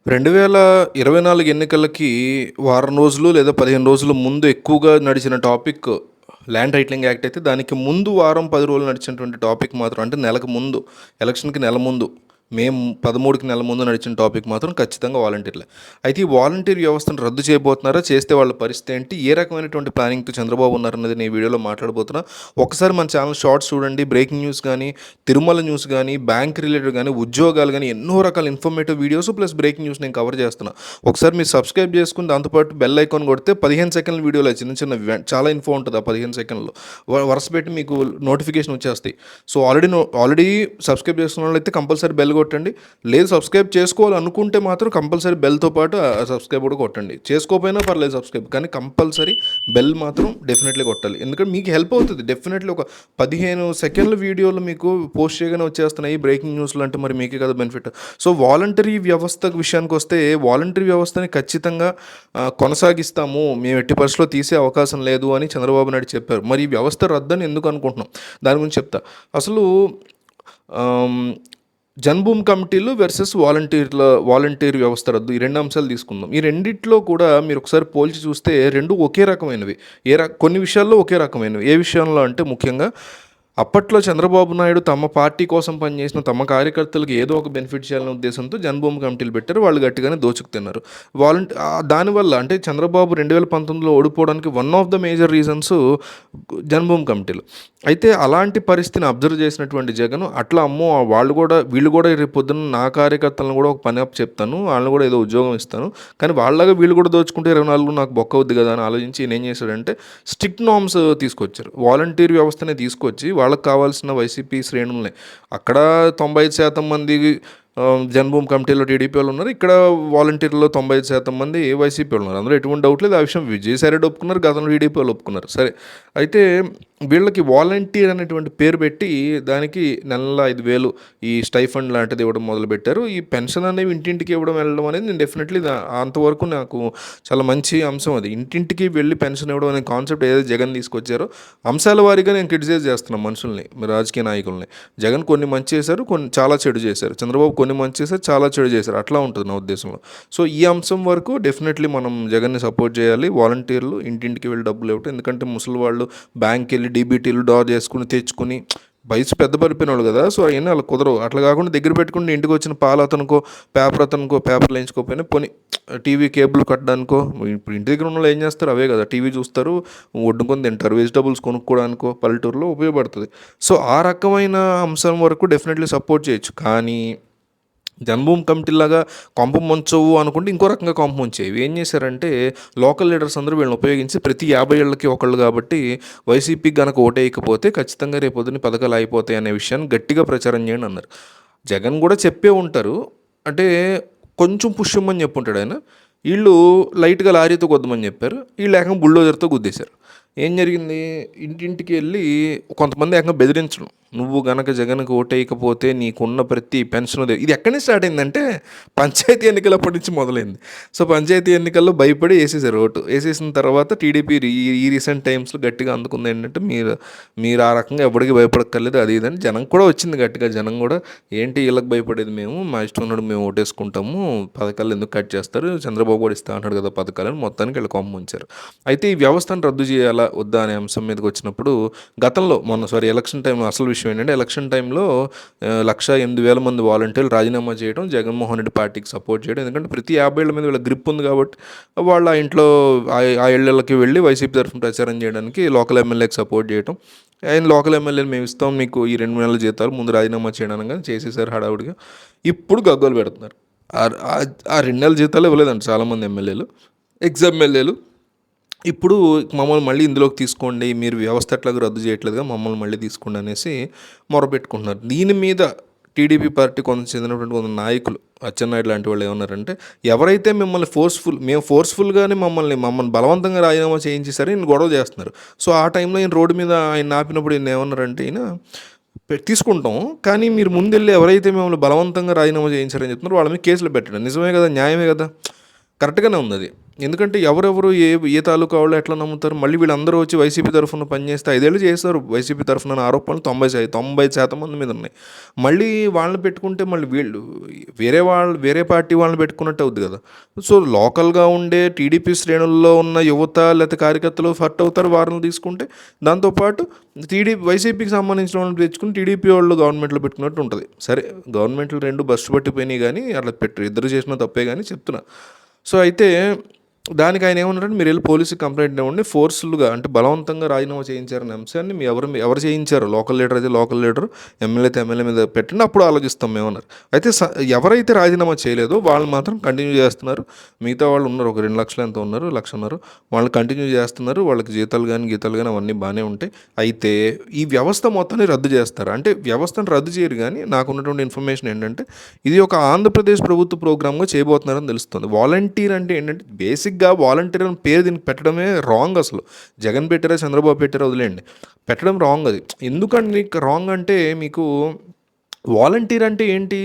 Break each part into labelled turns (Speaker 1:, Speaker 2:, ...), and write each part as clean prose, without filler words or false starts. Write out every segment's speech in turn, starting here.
Speaker 1: 2024 ఎన్నికలకి వారం రోజులు లేదా 15 రోజుల ముందు ఎక్కువగా నడిచిన టాపిక్ ల్యాండ్ టైటిలింగ్ యాక్ట్ అయితే, దానికి ముందు వారం 10 రోజులు నడిచినటువంటి టాపిక్ మాత్రం అంటే నెలకు ముందు, ఎలక్షన్‌కి నెల ముందు మే 13కి నెల ముందు నడిచిన టాపిక్ మాత్రం ఖచ్చితంగా వాలంటీర్లే. అయితే ఈ వాలంటీర్ వ్యవస్థను రద్దు చేయబోతున్నారా? చేస్తే వాళ్ళ పరిస్థితి ఏంటి? ఏ రకమైనటువంటి ప్లానింగ్‌తో చంద్రబాబు ఉన్నారన్నది నేను ఈ వీడియోలో మాట్లాడబోతున్నా. ఒకసారి మన ఛానల్ షార్ట్స్ చూడండి. బ్రేకింగ్ న్యూస్ కానీ, తిరుమల న్యూస్ కానీ, బ్యాంక్ రిలేటెడ్ కానీ, ఉద్యోగాలు కానీ ఎన్నో రకాల informative videos plus breaking news నేను కవర్ చేస్తున్నా. ఒకసారి మీరు సబ్స్క్రైబ్ చేసుకుని దాంతోపాటు బెల్ ఐకాన్ కొడితే 15 సెకండ్ల వీడియోలో చిన్న చిన్న చాలా ఇన్ఫో ఉంటుంది. ఆ 15 సెకండ్లో వరుస పెట్టి మీకు నోటిఫికేషన్ వచ్చేస్తాయి. సో ఆల్రెడీ సబ్స్క్రైబ్ చేసుకున్న వాళ్ళైతే కంపల్సరీ బెల్ కొట్టండి. లేదు సబ్స్క్రైబ్ చేసుకోవాలనుకుంటే మాత్రం కంపల్సరీ బెల్తో పాటు సబ్స్క్రైబ్ కూడా కొట్టండి. చేసుకోకపోయినా పర్లేదు సబ్స్క్రైబ్, కానీ కంపల్సరీ బెల్ మాత్రం డెఫినెట్లీ కొట్టాలి. ఎందుకంటే మీకు హెల్ప్ అవుతుంది. డెఫినెట్లీ ఒక 15 సెకండ్ల వీడియోలు మీకు పోస్ట్ చేయగానే వచ్చేస్తున్నాయి బ్రేకింగ్ న్యూస్లు, అంటే మరి మీకే కదా బెనిఫిట్. సో వాలంటరీ వ్యవస్థ విషయానికి వస్తే, వాలంటరీ వ్యవస్థని ఖచ్చితంగా కొనసాగిస్తాము, మేము ఎట్టి పరిస్థితిలో తీసే అవకాశం లేదు అని చంద్రబాబు నాయుడు చెప్పారు. మరి ఈ వ్యవస్థ రద్దని ఎందుకు అనుకుంటున్నాం, దాని గురించి చెప్తా. అసలు జన్మభూమి కమిటీలు వర్సెస్ వాలంటీర్ వ్యవస్థ రద్దు, ఈ రెండు అంశాలు తీసుకుందాం. ఈ రెండిట్లో కూడా మీరు ఒకసారి పోల్చి చూస్తే రెండు ఒకే రకమైనవి. కొన్ని విషయాల్లో ఒకే రకమైనవి. ఏ విషయంలో అంటే ముఖ్యంగా అప్పట్లో చంద్రబాబు నాయుడు తమ పార్టీ కోసం పనిచేసిన తమ కార్యకర్తలకు ఏదో ఒక బెనిఫిట్ చేయాలనే ఉద్దేశంతో జన్మభూమి కమిటీలు పెట్టారు. వాళ్ళు గట్టిగానే దోచుకు తిన్నారు. దానివల్ల అంటే చంద్రబాబు 2019లో ఓడిపోవడానికి one of the major reasons Janmabhoomi కమిటీలు. అయితే అలాంటి పరిస్థితిని అబ్జర్వ్ చేసినటువంటి జగన్ అట్లా అమ్మో వీళ్ళు కూడా రేపు పొద్దున్న నా కార్యకర్తలను కూడా ఒక పని అప్ చెప్తాను, వాళ్ళని కూడా ఏదో ఉద్యోగం ఇస్తాను, కానీ వాళ్ళగా వీళ్ళు కూడా దోచుకుంటే 24 నాకు బొక్క అవుద్ది కదా అని ఆలోచించి ఈయన ఏం చేశాడంటే స్ట్రిక్ట్ నార్మ్స్ తీసుకొచ్చారు. వాలంటీర్ వ్యవస్థనే తీసుకొచ్చి వాళ్ళకి కావాల్సిన వైసీపీ శ్రేణుల్ని, అక్కడ 95% మంది జన్మభూమి కమిటీలో టీడీపీ వాళ్ళు ఉన్నారు, ఇక్కడ వాలంటీర్లో 95% మంది వైసీపీ వాళ్ళు ఉన్నారు. అందులో ఎటువంటి డౌట్ లేదు. ఆ విషయం విజయసాయిరెడ్డి ఒప్పుకున్నారు, గతంలో టీడీపీ వాళ్ళు ఒప్పుకున్నారు. సరే, అయితే వీళ్ళకి వాలంటీర్ అనేటువంటి పేరు పెట్టి దానికి నెల 5,000 ఈ స్టైఫండ్ లాంటిది ఇవ్వడం మొదలుపెట్టారు. ఈ పెన్షన్ అనేవి ఇంటింటికి ఇవ్వడం వెళ్ళడం అనేది నేను డెఫినెట్లీ అంతవరకు నాకు చాలా మంచి అంశం. అది ఇంటింటికి వెళ్ళి పెన్షన్ ఇవ్వడం అనే కాన్సెప్ట్ ఏదైతే జగన్ తీసుకొచ్చారో అంశాల వారీగా నేను క్రిటిసైజ్ చేస్తున్నాను మనుషుల్ని, రాజకీయ నాయకుల్ని. జగన్ కొన్ని మంచి చేశారు, కొన్ని చాలా చెడు చేశారు. చంద్రబాబు కొన్ని మంచి చేశారు, చాలా చెడు చేశారు. అట్లా ఉంటుంది నా ఉద్దేశంలో. సో ఈ అంశం వరకు డెఫినెట్లీ మనం జగన్ని సపోర్ట్ చేయాలి. వాలంటీర్లు ఇంటింటికి వెళ్ళి డబ్బులు ఇవ్వటం, ఎందుకంటే ముసలి వాళ్ళు బ్యాంక్కి వెళ్ళి డీబీటీలు డ్రా చేసుకుని తెచ్చుకుని వయసు పెద్ద పడిపోయిన వాళ్ళు కదా. సో అవన్నీ వాళ్ళకి కుదరవు. అట్లా కాకుండా దగ్గర పెట్టుకుని ఇంటికి వచ్చిన పాలు అతనుకో పేపర్లు వేయించుకోకపోయినా పోనీ టీవీ కేబుల్ కట్టడానికో, ఇప్పుడు ఇంటి దగ్గర ఉన్న వాళ్ళు ఏం చేస్తారు, అవే కదా, టీవీ చూస్తారు, వండుకొని తింటారు, వెజిటబుల్స్ కొనుక్కోవడానికో పల్లెటూరులో ఉపయోగపడుతుంది. సో ఆ రకమైన అంశం వరకు డెఫినెట్లీ సపోర్ట్ చేయొచ్చు. కానీ జన్మభూమి కమిటీలాగా కొంప ముంచవు అనుకుంటే ఇంకో రకంగా కొంప ముంచేవి. ఏం చేశారంటే లోకల్ లీడర్స్ అందరూ వీళ్ళని ఉపయోగించి ప్రతి 50 ఏళ్ళకి ఒకళ్ళు కాబట్టి వైసీపీకి గనక ఓటేయకపోతే ఖచ్చితంగా రేపు పొద్దున్న పథకాలు అయిపోతాయి అనే విషయాన్ని గట్టిగా ప్రచారం చేయండి అన్నారు. జగన్ కూడా చెప్పే ఉంటారు, అంటే కొంచెం పుష్యమని చెప్పుంటాడు ఆయన. వీళ్ళు లైట్గా లారీతో కొద్దమని చెప్పారు, వీళ్ళు ఏకంగా బుల్డోజర్తో గుద్దేశారు. ఏం జరిగింది, ఇంటింటికి వెళ్ళి కొంతమంది ఏకంగా బెదిరించడం, నువ్వు గనక జగన్కి ఓటేయకపోతే నీకున్న ప్రతి పెన్షన్. ఇది ఎక్కడి నుంచి స్టార్ట్ అయిందంటే పంచాయతీ ఎన్నికలప్పటి నుంచి మొదలైంది. సో పంచాయతీ ఎన్నికల్లో భయపడి వేసేసారు ఓటు. వేసేసిన తర్వాత టీడీపీ ఈ రీసెంట్ టైమ్స్లో గట్టిగా అందుకుంది ఏంటంటే మీరు ఆ రకంగా ఎవరికి భయపడక్కర్లేదు అది ఇదని జనం కూడా వచ్చింది గట్టిగా. జనం కూడా ఏంటి వీళ్ళకి భయపడేది, మా ఇష్టం ఉన్నాడు మేము ఓటేసుకుంటాము, పథకాలు ఎందుకు కట్ చేస్తారు, చంద్రబాబు కూడా ఇస్తా అంటాడు కదా పథకాలను, మొత్తానికి వీళ్ళు కొమ్మ ఉంచారు. అయితే ఈ వ్యవస్థను రద్దు చేయాలా వద్దా అనే అంశం మీదకి వచ్చినప్పుడు గతంలో ఎలక్షన్ టైంలో అసలు విషయం ఏంటంటే ఎలక్షన్ టైంలో 108,000 మంది వాలంటీర్లు రాజీనామా చేయడం, జగన్మోహన్ రెడ్డి పార్టీకి సపోర్ట్ చేయడం. ఎందుకంటే ప్రతి 50 ఏళ్ల మీద వీళ్ళ గ్రిప్ ఉంది కాబట్టి వాళ్ళు ఆ ఇంట్లో ఆ ఇళ్ళకి వెళ్ళి వైసీపీ తరఫున ప్రచారం చేయడానికి లోకల్ ఎమ్మెల్యేకి సపోర్ట్ చేయడం. ఆయన లోకల్ ఎమ్మెల్యేలు మేము ఇస్తాం మీకు ఈ 2 నెలల జీతాలు, ముందు రాజీనామా చేయడానికి కానీ చేసేసారు హడావుడిగా. ఇప్పుడు గగ్గోలు పెడుతున్నారు. ఆ 2 నెలల జీతాలు ఇవ్వలేదండి చాలామంది ఎమ్మెల్యేలు, ఎమ్మెల్యేలు. ఇప్పుడు మమ్మల్ని మళ్ళీ ఇందులోకి తీసుకోండి, మీరు వ్యవస్థ ఎట్లాగా రద్దు చేయట్లేదుగా, మమ్మల్ని మళ్ళీ తీసుకోండి అనేసి మొరపెట్టుకుంటున్నారు. దీని మీద టీడీపీ పార్టీ చెందినటువంటి కొంత నాయకులు, అచ్చెన్నాయుడు లాంటి వాళ్ళు ఏమన్నారంటే, ఎవరైతే మిమ్మల్ని ఫోర్స్ఫుల్గానే మమ్మల్ని బలవంతంగా రాజీనామా చేయించేసరి ఈయన గొడవ చేస్తున్నారు. సో ఆ టైంలో ఈయన రోడ్డు మీద ఆయన ఆపినప్పుడు ఈయన ఏమన్నారంటే, ఈయన తీసుకుంటాం కానీ మీరు ముందెళ్ళి ఎవరైతే మిమ్మల్ని బలవంతంగా రాజీనామా చేయించారని చెప్తున్నారు వాళ్ళ మీద కేసులు పెట్టడం నిజమే కదా, న్యాయమే కదా, కరెక్ట్గానే ఉంది అది. ఎందుకంటే ఎవరెవరు ఏ తాలూకా వాళ్ళు ఎట్లా నమ్ముతారు? మళ్ళీ వీళ్ళందరూ వచ్చి వైసీపీ తరఫున పనిచేస్తే 5 ఏళ్ళు చేశారు వైసీపీ తరఫున అనే ఆరోపణలు 90% మంది మీద ఉన్నాయి. మళ్ళీ వాళ్ళని పెట్టుకుంటే మళ్ళీ వీళ్ళు వేరే పార్టీ వాళ్ళని పెట్టుకున్నట్టు అవుద్ది కదా! సో, లోకల్‌గా ఉండే టీడీపీ శ్రేణుల్లో ఉన్న యువత లేకపోతే కార్యకర్తలు హర్ట్ అవుతారు వాళ్ళని తీసుకుంటే. దాంతో పాటు వైసీపీకి సంబంధించిన వాళ్ళని తెచ్చుకొని టీడీపీ వాళ్ళు గవర్నమెంట్‌లో పెట్టుకున్నట్టు ఉంటది. సరే, గవర్నమెంట్‌లు 2 బస్సు పట్టిపోయినాయి గానీ అట్లా ఇద్దరు చేసిన తప్పే గానీ చెప్తున్నా. సో, అయితే దానికి ఆయన ఏమన్నారంటే, మీరు వెళ్ళి పోలీసుకి కంప్లైంట్ ఇవ్వండి, ఫోర్స్ఫుల్గా అంటే బలవంతంగా రాజీనామా చేయించారనే అంశాన్ని ఎవరు చేయించారు, లోకల్ లీడర్ అయితే లోకల్ లీడర్, ఎమ్మెల్యే అయితే ఎమ్మెల్యే మీద పెట్టండి, అప్పుడు ఆలోచిస్తాం మేమన్నారు. అయితే ఎవరైతే రాజీనామా చేయలేదో వాళ్ళు మాత్రం కంటిన్యూ చేస్తున్నారు. మిగతా వాళ్ళు ఉన్నారు, ఒక 2 లక్షలు ఎంత ఉన్నారు, 1,00,000 ఉన్నారు, వాళ్ళు కంటిన్యూ చేస్తున్నారు. వాళ్ళకి జీతాలు కానీ అవన్నీ బాగానే ఉంటాయి. అయితే ఈ వ్యవస్థ మొత్తాన్ని రద్దు చేస్తారు. అంటే వ్యవస్థను రద్దు చేయరు, కానీ నాకు ఉన్నటువంటి ఇన్ఫర్మేషన్ ఏంటంటే ఇది ఒక ఆంధ్రప్రదేశ్ ప్రభుత్వ ప్రోగ్రామ్గా చేయబోతున్నారని తెలుస్తుంది. వాలంటీర్ అంటే ఏంటంటే బేసిక్గా వాలంటీర్ అని పేరు దీనికి పెట్టడమే రాంగ్. అసలు జగన్ పెట్టారా చంద్రబాబు పెట్టారా వదిలేండి, పెట్టడం రాంగ్. అది ఎందుకంటే రాంగ్ అంటే, మీకు వాలంటీర్ అంటే ఏంటి?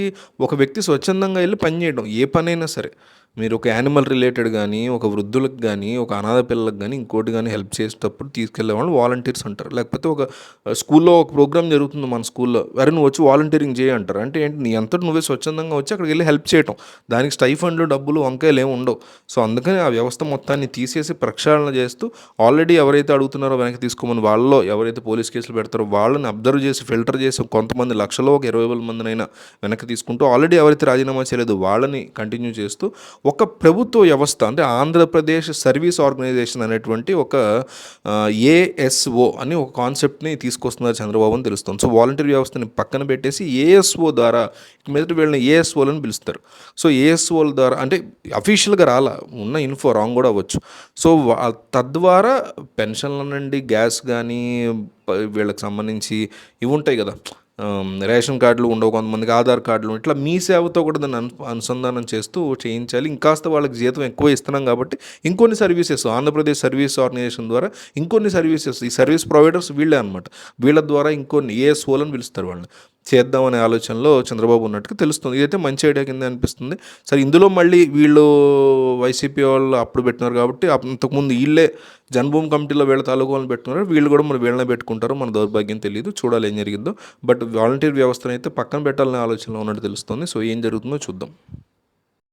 Speaker 1: ఒక వ్యక్తి స్వచ్ఛందంగా వెళ్ళి పని చేయడం, ఏ పనైనా సరే. మీరు ఒక యానిమల్ రిలేటెడ్ కానీ, ఒక వృద్ధులకు కానీ, ఒక అనాథ పిల్లలకు కానీ, ఇంకోటి కానీ హెల్ప్ చేసేటప్పుడు తీసుకెళ్లే వాళ్ళు వాలంటీర్స్ అంటారు. లేకపోతే ఒక స్కూల్లో ఒక ప్రోగ్రామ్ జరుగుతుంది మన స్కూల్లో, అరే నువ్వు వచ్చి వాలంటీరింగ్ చేయి అంటారు. అంటే ఏంటి? నీ అంతటి నువ్వే స్వచ్ఛందంగా వచ్చి అక్కడికి వెళ్ళి హెల్ప్ చేయటం. దానికి స్టైఫండ్లు, డబ్బులు, వంకాయలు ఏమి ఉండవు. సో అందుకని ఆ వ్యవస్థ మొత్తాన్ని తీసేసి ప్రక్షాళన చేస్తూ, ఆల్రెడీ ఎవరైతే అడుగుతున్నారో వెనక్కి తీసుకోమని, వాళ్ళలో ఎవరైతే పోలీస్ కేసులు పెడతారో వాళ్ళని అబ్జర్వ్ చేసి ఫిల్టర్ చేసి కొంతమంది లక్షలో ఒక 20,000 మందినైనా వెనక్కి తీసుకుంటూ, ఆల్రెడీ ఎవరైతే రాజీనామా చేయలేదు వాళ్ళని కంటిన్యూ చేస్తూ ఒక ప్రభుత్వ వ్యవస్థ అంటే ఆంధ్రప్రదేశ్ సర్వీస్ ఆర్గనైజేషన్ అనేటువంటి ఒక ఏఎస్ఓ అని ఒక కాన్సెప్ట్ని తీసుకొస్తున్నారు చంద్రబాబు అని తెలుస్తుంది. సో వాలంటీర్ వ్యవస్థని పక్కన పెట్టేసి ఏఎస్ఓ ద్వారా మీదట వీళ్ళని ఏఎస్ఓలని పిలుస్తారు. సో ఏఎస్ఓల ద్వారా అంటే అఫీషియల్గా రాలా, ఉన్న ఇన్ఫో రాంగ్ కూడా అవ్వచ్చు. సో తద్వారా పెన్షన్ల నుండి గ్యాస్ కానీ వీళ్ళకి సంబంధించి ఇవి ఉంటాయి కదా, రేషన్ కార్డులు ఉండవు కొంతమందికి, ఆధార్ కార్డులు, ఇట్లా మీ సేవతో కూడా దాన్ని అనుసంధానం చేస్తూ చేయించాలి. ఇంకాస్త వాళ్ళకి జీతం ఎక్కువ ఇస్తున్నాం కాబట్టి ఇంకొన్ని సర్వీసెస్ ఆంధ్రప్రదేశ్ సర్వీస్ ఆర్గనైజేషన్ ద్వారా ఇంకొన్ని సర్వీసెస్, ఈ సర్వీస్ ప్రొవైడర్స్ వీళ్ళే అనమాట, వీళ్ళ ద్వారా ఇంకొన్ని ఏఎస్ఓలను పిలుస్తారు వాళ్ళని, చేద్దామనే ఆలోచనలో చంద్రబాబు ఉన్నట్టుగా తెలుస్తుంది. ఇదైతే మంచి ఐడియా కింద అనిపిస్తుంది. సరే, ఇందులో మళ్ళీ వీళ్ళు వైసీపీ వాళ్ళు అప్పుడు పెట్టినారు కాబట్టి, అంతకుముందు వీళ్ళే జన్మభూమి కమిటీలో వీళ్ళ తాలూకాలను పెట్టుకున్నారు, వీళ్ళు కూడా మన వీళ్ళనే పెట్టుకుంటారు, మన దౌర్భాగ్యం తెలియదు, చూడాలి ఏం జరిగిందో. బట్ వాలంటీర్ వ్యవస్థను అయితే పక్కన పెట్టాలనే ఆలోచనలో ఉన్నట్టు తెలుస్తుంది. సో ఏం జరుగుతుందో చూద్దాం.